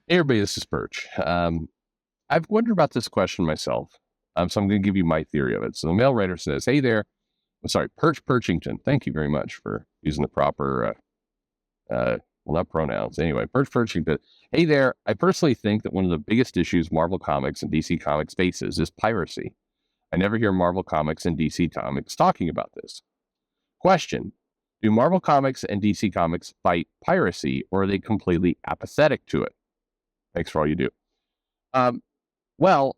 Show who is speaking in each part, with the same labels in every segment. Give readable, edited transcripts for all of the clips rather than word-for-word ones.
Speaker 1: Hey everybody, this is Perch. I've wondered about this question myself, so I'm going to give you my theory of it. So the mail writer says, "Hey there, I'm sorry, Perchington. Thank you very much for using the proper, well, not pronouns. Anyway, Perchington. Hey there. I personally think that one of the biggest issues Marvel Comics and DC Comics faces is piracy. I never hear Marvel Comics and DC Comics talking about this. Question: Do Marvel Comics and DC Comics fight piracy, or are they completely apathetic to it? Thanks for all you do." Um, well,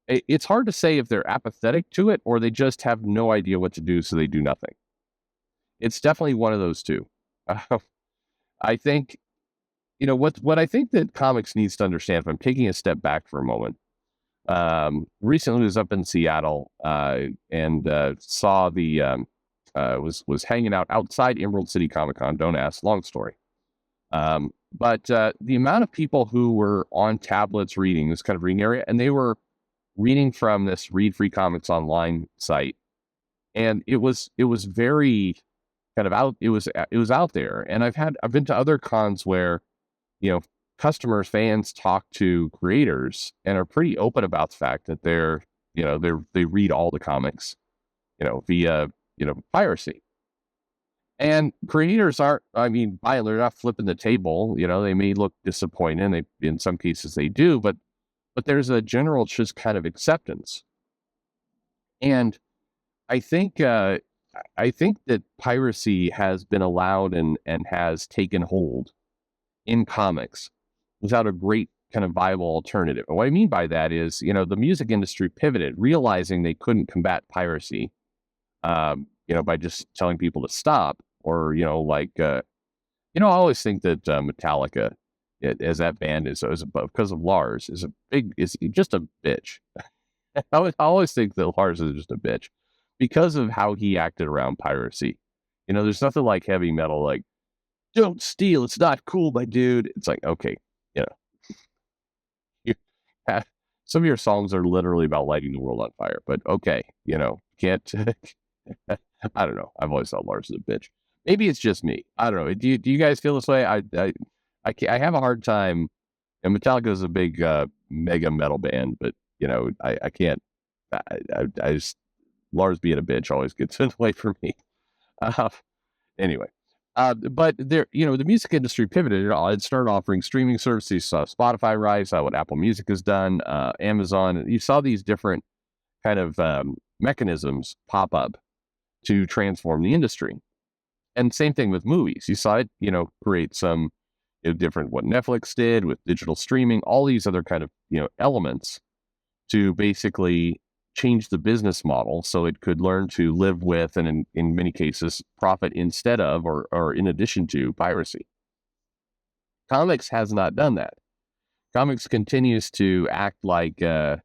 Speaker 1: it's hard to say if they're apathetic to it or they just have no idea what to do, so they do nothing. It's definitely one of those two. Uh, I think, what I think that comics needs to understand, if I'm taking a step back for a moment, recently was up in Seattle and saw was hanging out outside Emerald City Comic Con. Don't ask, long story. But the amount of people who were on tablets reading this kind of reading area, and they were reading from this Read Free Comics online site, and it was very kind of out. It was out there, and I've been to other cons where you know customers, fans talk to creators and are pretty open about the fact that they read all the comics via piracy. And creators aren't, I mean, by and they're not flipping the table. They may look disappointed, and in some cases they do, but there's a general just kind of acceptance. And I think I think that piracy has been allowed and has taken hold in comics without a great kind of viable alternative. And what I mean by that is, the music industry pivoted, realizing they couldn't combat piracy, by just telling people to stop, or I always think that Metallica, as that band is above because of Lars, is just a bitch. I always think that Lars is just a bitch because of how he acted around piracy. There's nothing like heavy metal, like, don't steal, it's not cool, my dude. It's like, okay, you know, you have, some of your songs are literally about lighting the world on fire, but okay, can't. I don't know. I've always thought Lars is a bitch. Maybe it's just me. I don't know. Do you guys feel this way? I have a hard time. And Metallica is a big mega metal band, but I can't. I just, Lars being a bitch always gets in the way for me. Uh, anyway, but the music industry pivoted. It started offering streaming services. Saw Spotify rise. Saw what Apple Music has done. Amazon. You saw these different kind of mechanisms pop up to transform the industry. And same thing with movies. You saw it, create some different, what Netflix did with digital streaming, all these other kind of, elements to basically change the business model so it could learn to live with, and in many cases, profit instead of, or in addition to, piracy. Comics has not done that. Comics continues to act like, I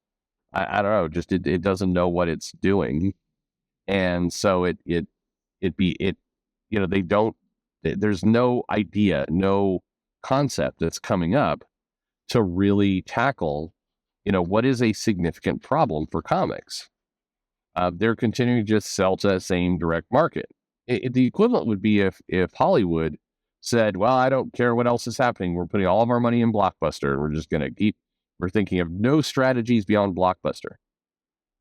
Speaker 1: don't know, just it doesn't know what it's doing. And so they don't, there's no idea, no concept that's coming up to really tackle, what is a significant problem for comics. They're continuing to just sell to that same direct market. The equivalent would be if Hollywood said, well, I don't care what else is happening. We're putting all of our money in Blockbuster, and we're just going to we're thinking of no strategies beyond Blockbuster.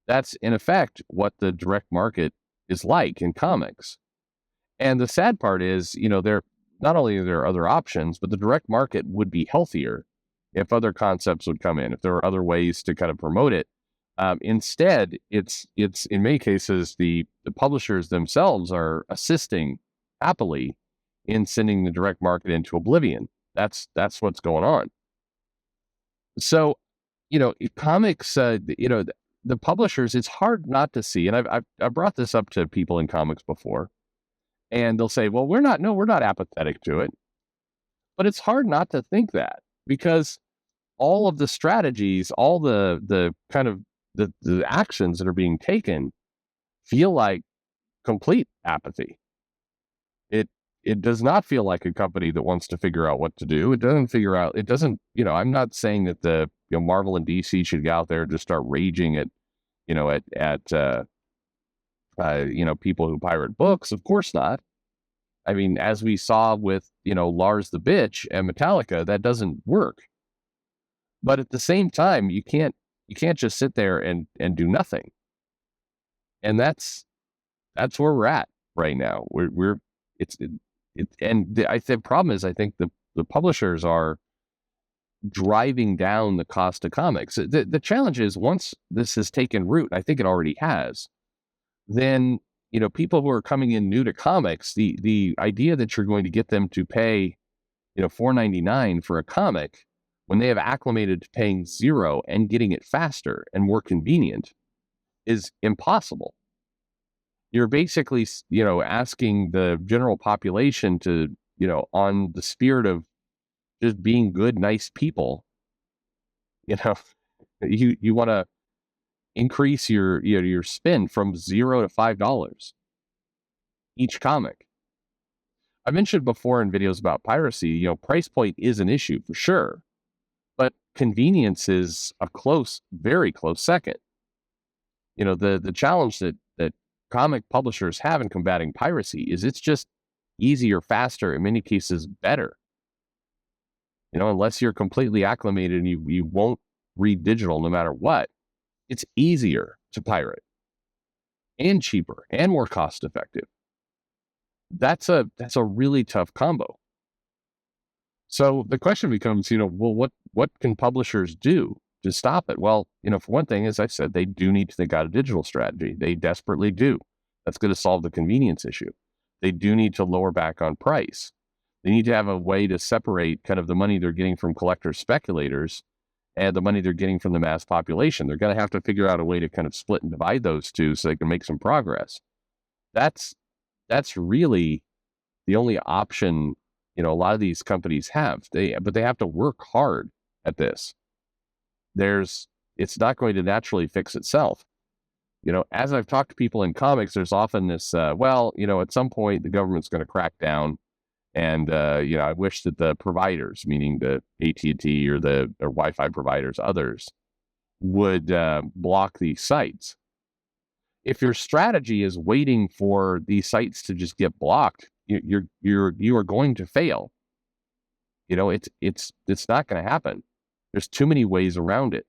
Speaker 1: That's in effect what the direct market is like in comics. And the sad part is, there not only are there other options, but the direct market would be healthier if other concepts would come in, if there were other ways to kind of promote it. Instead, it's in many cases the publishers themselves are assisting happily in sending the direct market into oblivion. That's what's going on. So, comics, the publishers, it's hard not to see, and I've brought this up to people in comics before, and they'll say, well, we're not apathetic to it. But it's hard not to think that, because all of the strategies, all the kind of the actions that are being taken feel like complete apathy. It does not feel like a company that wants to figure out what to do. It doesn't, I'm not saying that the Marvel and DC should go out there and just start raging at people who pirate books. Of course not. I mean, as we saw with, Lars the Bitch and Metallica, that doesn't work. But at the same time, you can't just sit there and do nothing. And that's where we're at right now. We're it's it and the problem is, I think the publishers are driving down the cost of comics. The challenge is, once this has taken root, I think it already has, then people who are coming in new to comics, the idea that you're going to get them to pay $4.99 for a comic when they have acclimated to paying zero and getting it faster and more convenient is impossible. You're basically asking the general population to, on the spirit of just being good, nice people, you know you want to increase your spend from $0 to $5 each comic. I mentioned before in videos about piracy, price point is an issue for sure, but convenience is a very close second. The challenge that comic publishers have in combating piracy is it's just easier, faster, in many cases better. Unless you're completely acclimated and you won't read digital no matter what, it's easier to pirate and cheaper and more cost effective. That's a really tough combo. So the question becomes, well, what can publishers do to stop it? Well, for one thing, as I said, they do need to think out a digital strategy. They desperately do. That's going to solve the convenience issue. They do need to lower back on price. They need to have a way to separate kind of the money they're getting from collectors, speculators, and the money they're getting from the mass population. They're going to have to figure out a way to kind of split and divide those two so they can make some progress. That's really the only option, a lot of these companies have. But they have to work hard at this. It's not going to naturally fix itself. As I've talked to people in comics, there's often this, at some point the government's going to crack down. And, I wish that the providers, meaning the AT&T or Wi-Fi providers, others, would block these sites. If your strategy is waiting for these sites to just get blocked, you are going to fail. It's not going to happen. There's too many ways around it.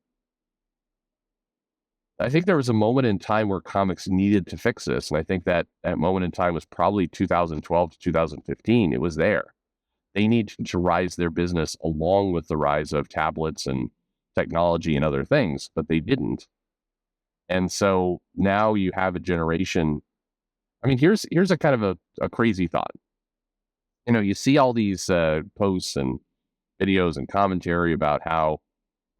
Speaker 1: I think there was a moment in time where comics needed to fix this, and I think that moment in time was probably 2012 to 2015. It was there. They need to rise their business along with the rise of tablets and technology and other things, but they didn't. And so now you have a generation. I mean, here's a kind of a crazy thought. You see all these posts and videos and commentary about how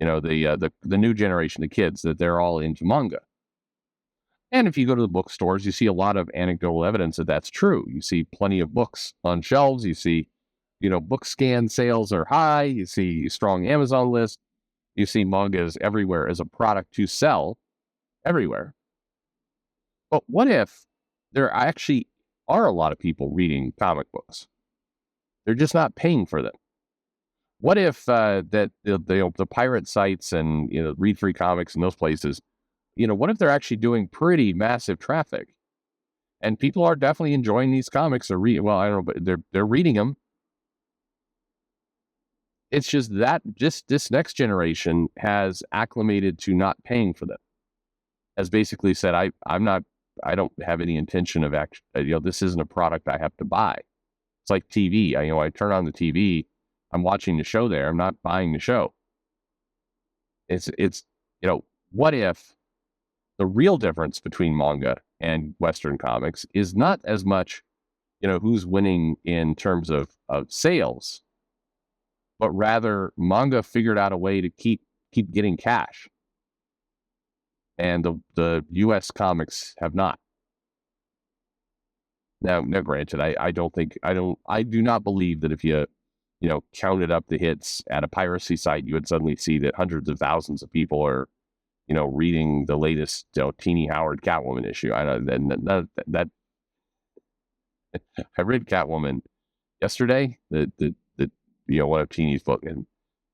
Speaker 1: the new generation, the kids, that they're all into manga. And if you go to the bookstores, you see a lot of anecdotal evidence that that's true. You see plenty of books on shelves. You see, book scan sales are high. You see strong Amazon list. You see mangas everywhere as a product to sell everywhere. But what if there actually are a lot of people reading comic books? They're just not paying for them. What if that the pirate sites and Read Free Comics and those places, what if they're actually doing pretty massive traffic, and people are definitely enjoying these comics or I don't know, but they're reading them. It's just that this next generation has acclimated to not paying for them. Has basically said, I don't have any intention of this isn't a product I have to buy. It's like TV. I turn on the TV. I'm watching the show there. I'm not buying the show. It's what if the real difference between manga and Western comics is not as much, who's winning in terms of sales, but rather manga figured out a way to keep getting cash. And the US comics have not. Now, granted, I do not believe that if you counted up the hits at a piracy site, you would suddenly see that hundreds of thousands of people are, reading the latest Teeny Howard Catwoman issue. I know that I read Catwoman yesterday, the one of Teeny's book, and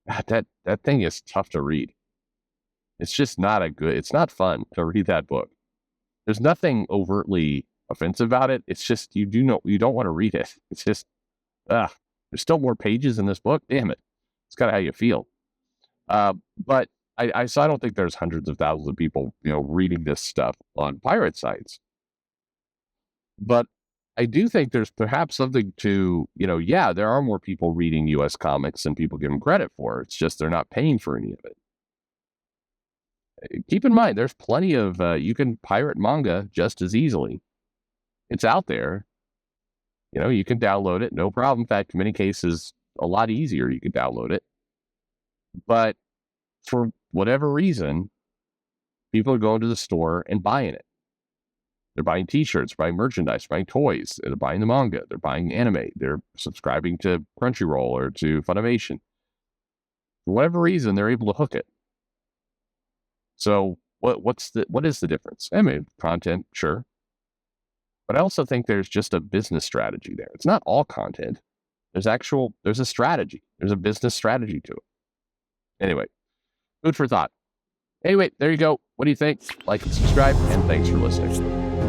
Speaker 1: that thing is tough to read. It's just not it's not fun to read that book. There's nothing overtly offensive about it. It's just you don't want to read it. It's just there's still more pages in this book. Damn it, it's kind of how you feel. But so I don't think there's hundreds of thousands of people reading this stuff on pirate sites. But I do think there's perhaps something to, there are more people reading U.S. comics than people give them credit for. It's just they're not paying for any of it. Keep in mind, there's plenty of, you can pirate manga just as easily. It's out there. You can download it, no problem. In fact, in many cases, a lot easier. You can download it. But for whatever reason, people are going to the store and buying it. They're buying t-shirts, buying merchandise, buying toys. They're buying the manga. They're buying anime. They're subscribing to Crunchyroll or to Funimation. For whatever reason, they're able to hook it. So what is the difference? I mean, content, sure. But I also think there's just a business strategy there. It's not all content. There's a strategy. There's a business strategy to it. Anyway, food for thought. Anyway, there you go. What do you think? Like and subscribe, and thanks for listening.